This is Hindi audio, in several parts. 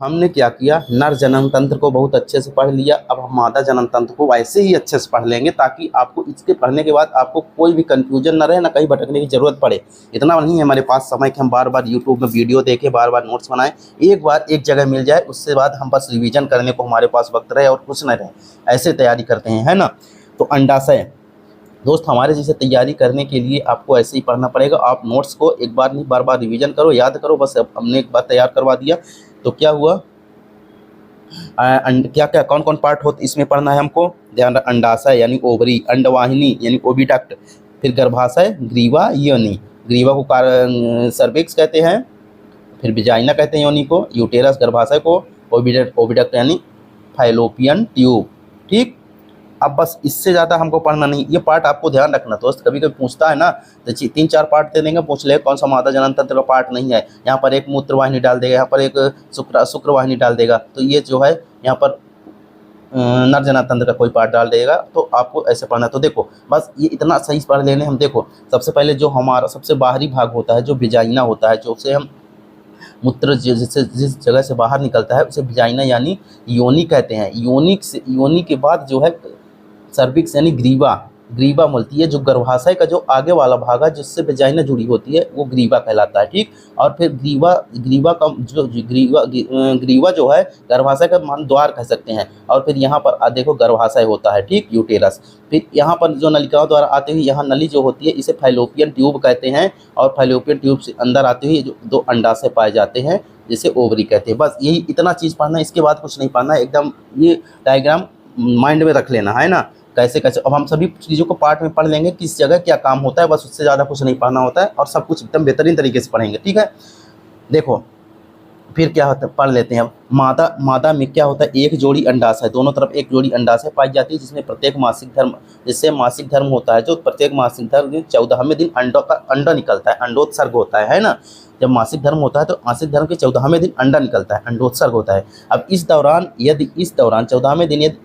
हमने क्या किया, नर जनन तंत्र को बहुत अच्छे से पढ़ लिया। अब हम मादा जनन तंत्र को वैसे ही अच्छे से पढ़ लेंगे ताकि आपको इसके पढ़ने के बाद आपको कोई भी कंफ्यूजन ना रहे, ना कहीं भटकने की जरूरत पड़े। इतना नहीं है हमारे पास समय कि हम बार बार यूट्यूब में वीडियो देखें, बार बार नोट्स बनाएं। एक बार एक जगह मिल जाए, उससे बाद हम बस रिवीजन करने को हमारे पास वक्त रहे और कुछ न रहे, ऐसे तैयारी करते हैं, है ना। तो अंडाशय दोस्त, हमारे जैसे तैयारी करने के लिए आपको ऐसे ही पढ़ना पड़ेगा। आप नोट्स को एक बार नहीं बार बार रिवीजन करो, याद करो। बस अब हमने एक बार तैयार करवा दिया तो क्या हुआ, क्या क्या कौन कौन पार्ट होते इसमें पढ़ना है हमको, ध्यान। अंडाशय यानी ओवरी, अंडवाहिनी यानी ओविडक्ट, फिर गर्भाशय, ग्रीवा, योनि। ग्रीवा को सर्विक्स कहते हैं, फिर विजाइना कहते हैं योनि को, यूटेरस गर्भाशय को, ओविडक्ट ओविडक्ट यानी फाइलोपियन ट्यूब। ठीक, अब बस इससे ज़्यादा हमको पढ़ना नहीं। ये पार्ट आपको ध्यान रखना दोस्त, कभी कभी पूछता है ना तो 3-4 पार्ट दे देंगे, पूछ ले कौन सा मादा जनन तंत्र का पार्ट नहीं है। यहाँ पर एक मूत्र वाहिनी डाल देगा, यहाँ पर एक शुक्र वाहिनी डाल देगा, तो ये जो है यहाँ पर नर जनन तंत्र का कोई पार्ट डाल देगा, तो आपको ऐसे पढ़ना। तो देखो बस ये इतना सही पढ़ लेने हम। देखो सबसे पहले जो हमारा सबसे बाहरी भाग होता है, जो विजाइना होता है, जो उसे हम मूत्र जिस जगह से बाहर निकलता है उसे विजाइना यानी योनि कहते हैं। योनि के बाद जो है सर्विक्स यानी ग्रीवा, ग्रीवा मिलती है। जो गर्भाशय का जो आगे वाला भाग है जिससे वेजाइना जुड़ी होती है वो ग्रीवा कहलाता है। ठीक, और फिर ग्रीवा का जो ग्रीवा जो है गर्भाशय का मान द्वार कह सकते हैं। और फिर यहाँ पर देखो गर्भाशय होता है, ठीक, यूटेरस। फिर यहाँ पर जो नलिकाओं द्वारा आते हुए यहाँ नली जो होती है इसे फैलोपियन ट्यूब कहते हैं। और फैलोपियन ट्यूब से अंदर आते हुए जो 2 अंडाशय पाए जाते हैं जिसे ओवरी कहते हैं। बस यही इतना चीज़ पढ़ना है, इसके बाद कुछ नहीं पढ़ना है। एकदम ये डायग्राम माइंड में रख लेना है ना, कैसे कैसे। अब हम सभी चीज़ों को पार्ट में पढ़ लेंगे, किस जगह क्या काम होता है, बस उससे ज़्यादा कुछ नहीं पढ़ना होता है और सब कुछ एकदम बेहतरीन तरीके से पढ़ेंगे। ठीक है, देखो फिर क्या होता है पढ़ लेते हैं। मादा में क्या होता है, एक जोड़ी अंडाशय, दोनों तरफ एक जोड़ी अंडाशय पाई जाती है, जिसमें प्रत्येक मासिक धर्म, जिससे मासिक धर्म होता है, जो प्रत्येक मासिक धर्म 14वें दिन अंडा निकलता है, अंडोत्सर्ग होता है ना। जब मासिक धर्म होता है तो मासिक धर्म के 14वें दिन अंडा निकलता है, अंडोत्सर्ग होता है। अब इस दौरान 14वें दिन यदि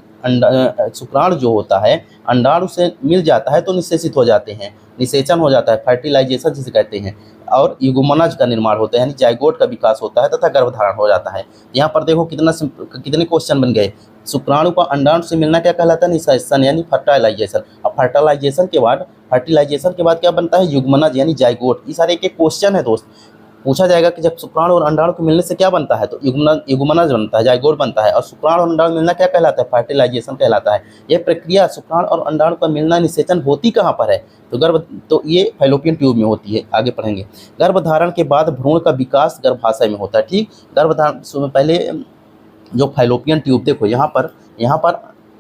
शुक्राणु जो होता है अंडाणु से मिल जाता है तो निषेचित हो जाते हैं, निषेचन हो जाता है, फर्टिलाइजेशन जिसे कहते हैं। और युग्मनज का निर्माण होता है यानी जाइगोट का विकास होता है तथा गर्भधारण हो जाता है। यहाँ पर देखो कितने क्वेश्चन बन गए। शुक्राणु का अंडाणु से मिलना क्या कहलाता है, निषेचन यानी फर्टिलाइजेशन। अब फर्टिलाइजेशन के बाद क्या बनता है, युग्मनज यानी जाइगोट। ये सारे एक क्वेश्चन है दोस्त, पूछा जाएगा कि जब शुक्राणु और अंडाणु के मिलने से क्या बनता है, तो युग्मनज बनता है, जाइगोट बनता है। और शुक्राणु और अंडाणु मिलना क्या कहलाता है, फर्टिलाइजेशन कहलाता है। यह प्रक्रिया शुक्राणु और अंडाणु का मिलना निषेचन होती कहाँ पर है, तो ये फैलोपियन ट्यूब में होती है। आगे पढ़ेंगे। गर्भधारण के बाद भ्रूण का विकास गर्भाशय में होता है। ठीक, गर्भधारण से पहले जो फैलोपियन ट्यूब, देखो यहाँ पर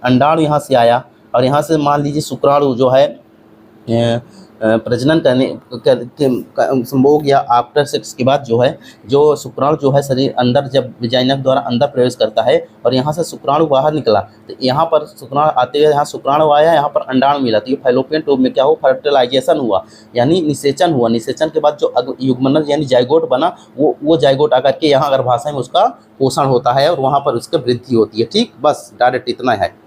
अंडाणु यहाँ से आया और यहाँ से मान लीजिए शुक्राणु जो है प्रजनन करने संभोग या आफ्टर सेक्स के बाद जो है, जो शुक्राणु जो है शरीर अंदर जब विजाइना द्वारा अंदर प्रवेश करता है और यहाँ से शुक्राणु बाहर निकला, तो यहाँ पर शुक्राणु आते हुए यहाँ शुक्राणु आया, यहाँ पर अंडाणु मिला, तो ये फैलोपियन ट्यूब में क्या हो, फर्टिलाइजेशन हुआ यानी निषेचन हुआ। निषेचन के बाद जो युग्मनज यानी जाइगोट बना, वो जाइगोट आकर के यहाँ गर्भाशय में उसका पोषण होता है और वहाँ पर उसकी वृद्धि होती है। ठीक, बस डायरेक्ट इतना है।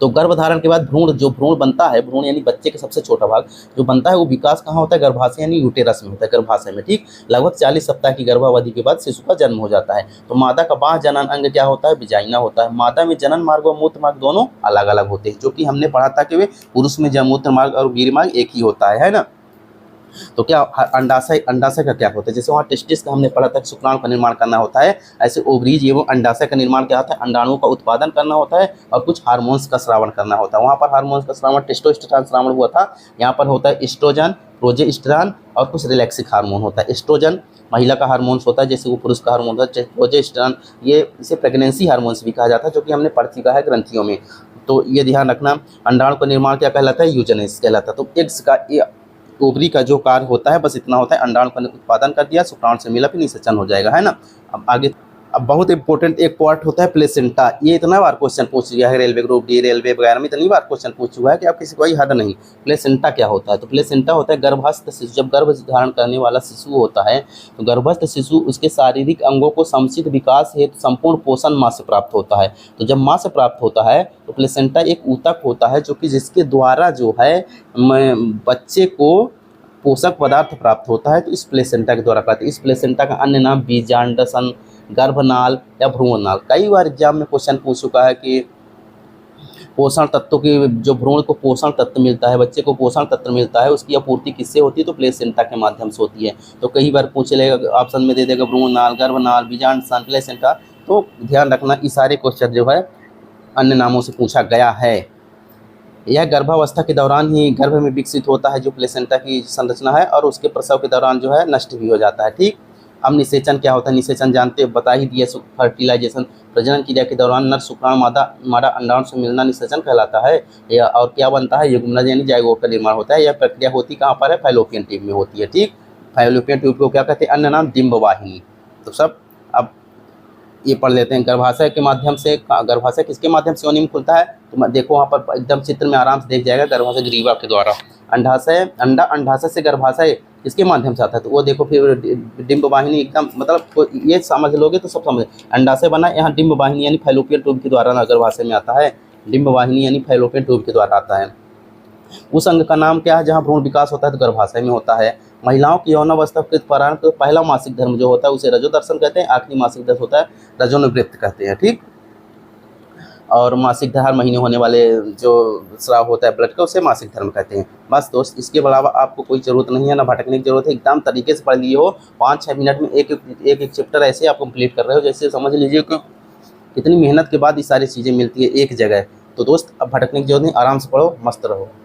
तो गर्भधारण के बाद भ्रूण बनता है, भ्रूण यानी बच्चे का सबसे छोटा भाग जो बनता है वो विकास कहाँ होता है, गर्भाशय यानी यूटेरस में होता है, गर्भाशय में। ठीक, लगभग 40 सप्ताह की गर्भावधि के बाद शिशु का जन्म हो जाता है। तो मादा का बाह्य जनन अंग क्या होता है, विजाइना होता है। मादा में जनन मार्ग और मूत्र मार्ग दोनों अलग अलग होते हैं, जो कि हमने पढ़ा था कि वे पुरुष में मूत्र मार्ग और वीर्य मार्ग एक ही होता है ना। तो क्या अंडाशय का क्या होता है, जैसे वहाँ टेस्टिस का हमने पढ़ा था कि शुक्राणु का निर्माण करना होता है, ऐसे ओवरीज एवं अंडाशय का निर्माण क्या होता है, अंडाणुओं का उत्पादन करना होता है और कुछ हार्मोन्स का श्रावण करना होता है। वहाँ पर हार्मोन्स का श्रावण टेस्टोस्टेरोन श्रावण हुआ था, यहाँ पर होता है एस्ट्रोजन, प्रोजेस्टेरॉन और कुछ रिलैक्सिक हार्मोन होता है। एस्ट्रोजन महिला का हार्मोन्स होता है जैसे वो पुरुष का हार्मोन होता है। प्रोजेस्टेरॉन ये इसे प्रेगनेंसी हार्मोन्स भी कहा जाता है, जो कि हमने पढ़ चुका है ग्रंथियों में। तो ये ध्यान रखना। अंडाणु का निर्माण क्या कहलाता है, यूजेनिस कहलाता है। तो एग्स का ओवरी का जो कार्य होता है बस इतना होता है, अंडाणु का उत्पादन कर दिया, शुक्राणु से मिला, फिर निषेचन हो जाएगा, है ना। अब आगे, अब बहुत इंपॉर्टेंट एक पार्ट होता है प्लेसेंटा। ये इतना बार क्वेश्चन पूछ गया है, रेलवे ग्रुप डी, रेलवे वगैरह में इतनी बार क्वेश्चन पूछ चुका है कि आप किसी कोई हद नहीं। प्लेसेंटा क्या होता है, तो प्लेसेंटा होता है गर्भस्थ शिशु। जब गर्भ धारण करने वाला शिशु होता है तो गर्भस्थ शिशु उसके शारीरिक अंगों को समुचित विकास हेतु संपूर्ण पोषण माँ से प्राप्त होता है। तो जब माँ से प्राप्त होता है तो प्लेसेंटा एक ऊतक होता है जो कि जिसके द्वारा जो है बच्चे को पोषक पदार्थ प्राप्त होता है, तो इस प्लेसेंटा के द्वारा प्राप्त। इस प्लेसेंटा का अन्य नाम बीजांडसन गर्भनाल या भ्रूणनाल। कई बार एग्जाम में क्वेश्चन पूछ चुका है कि पोषण तत्वों की, जो भ्रूण को पोषण तत्व मिलता है, बच्चे को पोषण तत्व मिलता है, उसकी आपूर्ति किससे होती है? तो प्लेसेंटा के माध्यम से होती है। तो कई बार पूछ लेगा, ऑप्शन में दे देगा भ्रूणनाल, गर्भनाल, बीजांडस्थान, प्लेसेंटा। तो ध्यान रखना, ये सारे क्वेश्चन जो है अन्य नामों से पूछा गया है। यह गर्भावस्था के दौरान ही गर्भ में विकसित होता है, जो प्लेसेंटा की संरचना है, और उसके प्रसव के दौरान जो है नष्ट भी हो जाता है। ठीक। अब निषेचन क्या होता है? निषेचन जानते बता ही दिए, फर्टिलाइजेशन, प्रजनन क्रिया के दौरान नर शुक्राणु मादा अंडाणु से मिलना निषेचन कहलाता है। या और क्या बनता है? युग्मनज यानी जाइगोट का निर्माण होता है। यह प्रक्रिया होती कहाँ पर है? फैलोपियन ट्यूब में होती है। ठीक। फैलोपियन ट्यूब को क्या कहते हैं? अन्य नाम डिंबवाहिनी। तो सब अब ये पढ़ लेते हैं। गर्भाशय के माध्यम से, गर्भाशय किसके माध्यम से योनि में खुलता है? तो देखो वहाँ पर एकदम चित्र में आराम से देख जाएगा, गर्भाशय ग्रीवा के द्वारा। अंडाशय, अंडाशय से गर्भाशय किसके माध्यम से आता है? तो वो देखो फिर डिंबवाहिनी, एकदम मतलब ये समझ लोगे तो सब समझ। अंडाशय बना, यहाँ डिंबवाहिनी यानी फैलोपियन ट्यूब के द्वारा गर्भाशय में आता है। डिंबवाहिनी यानी फैलोपियन ट्यूब के द्वारा आता है। उस अंग का नाम क्या है जहाँ भ्रूण विकास होता है? तो गर्भाशय में होता है। महिलाओं की यौनावस्था के दौरान तो पहला मासिक धर्म जो होता है उसे रजोदर्शन कहते हैं। आखिरी मासिक धर्म होता है रजोनिवृत्त कहते हैं। ठीक। और मासिक धर्म हर महीने होने वाले जो स्राव होता है ब्लड का, उसे मासिक धर्म कहते हैं। बस दोस्त, इसके अलावा आपको कोई ज़रूरत नहीं है, ना भटकने की जरूरत है। एकदम तरीके से पढ़ लिए हो, 5-6 मिनट में एक चैप्टर ऐसे आप कंप्लीट कर रहे हो, जैसे समझ लीजिए कि इतनी मेहनत के बाद ये सारी चीज़ें मिलती है एक जगह। तो दोस्त अब भटकने की जरूरत नहीं, आराम से पढ़ो, मस्त रहो।